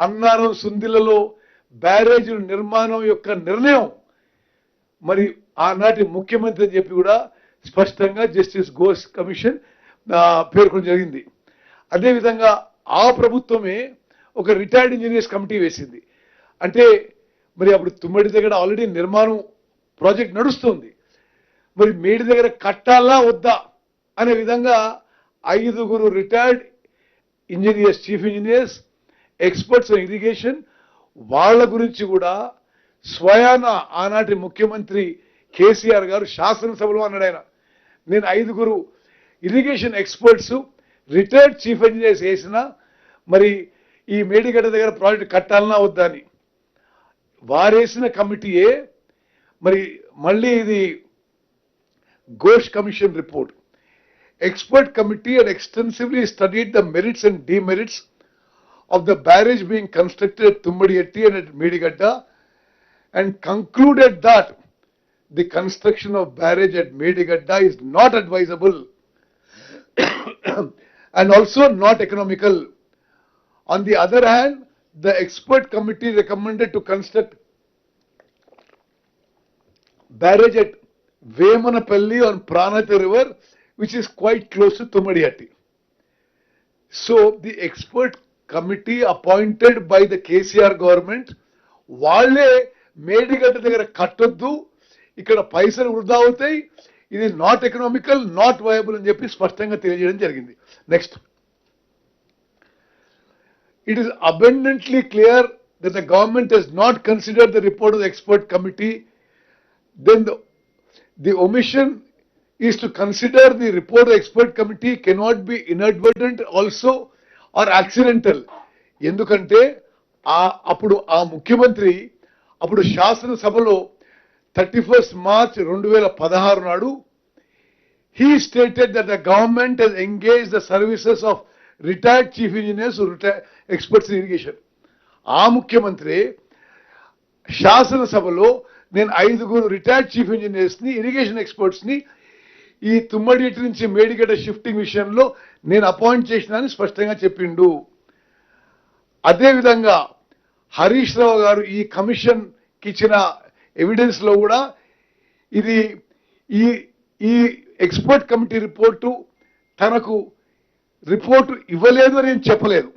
అన్నారం సుందిలలో బ్యారేజీల నిర్మాణం యొక్క నిర్ణయం మరి ఆనాటి ముఖ్యమంత్రి అని చెప్పి కూడా స్పష్టంగా జస్టిస్ ఘోష్ కమిషన్ పేర్కొనడం జరిగింది. అదేవిధంగా ఆ ప్రభుత్వమే ఒక రిటైర్డ్ ఇంజనీర్స్ కమిటీ వేసింది. అంటే మరి అప్పుడు తుమ్మడి దగ్గర ఆల్రెడీ నిర్మాణం ప్రాజెక్ట్ నడుస్తుంది, మరి మేడి దగ్గర కట్టాలా వద్దా అనే విధంగా 5 retired engineers, chief engineers, experts in irrigation వాళ్ళ గురించి కూడా స్వయాన ఆనాటి ముఖ్యమంత్రి కేసీఆర్ గారు శాసనసభలో అన్నాడు. ఆయన నేను 5 irrigation experts retired chief engineers వేసిన మరి ఈ మేడిగడ్డ దగ్గర ప్రాజెక్ట్ కట్టాలన్నా వద్దా అని వారేసిన కమిటీయే మరి మళ్ళీ ఇది Ghosh commission report. Expert committee had extensively studied the merits and demerits of the barrage being constructed at Tummadiyetti and at Medigadda and concluded that the construction of barrage at Medigadda is not advisable and also not economical. On the other hand, the expert committee recommended to construct barrage at Vemanapalli on Pranati River, which is quite close to Tummadiyetti. So the expert committee appointed by the KCR government, వాళ్ళే మేడిగడ్డ దగ్గర కట్టొద్దు, ఇక్కడ పైసలు వృధా అవుతాయి, ఇది not economical, not viable అని చెప్పి స్పష్టంగా తెలియజేయడం జరిగింది. Next, it is abundantly clear that the government has not considered the report of the expert committee. Then the omission is to consider the report of the expert committee cannot be inadvertent also or accidental. ఎందుకంటే అప్పుడు ఆ ముఖ్యమంత్రి అప్పుడు శాసనసభలో 31st March 2016 నాడు he stated that the government has engaged the services of retired chief engineers who retired experts in irrigation. ఆ ముఖ్యమంత్రి శాసనసభలో నేను 5 రిటైర్డ్ చీఫ్ ఇంజనీర్స్ ని, ఇరిగేషన్ ఎక్స్పర్ట్స్ ని ఈ తుమ్మడియేటి నుంచి మేడిగడ్డ షిఫ్టింగ్ విషయంలో నేను అపాయింట్ చేసినానని స్పష్టంగా చెప్పిండు. అదేవిధంగా హరీష్ రావు గారు ఈ కమిషన్ కి ఇచ్చిన ఎవిడెన్స్ లో కూడా ఇది ఈ ఎక్స్పర్ట్ కమిటీ రిపోర్టు తనకు రిపోర్టు ఇవ్వలేదు అని చెప్పలేదు.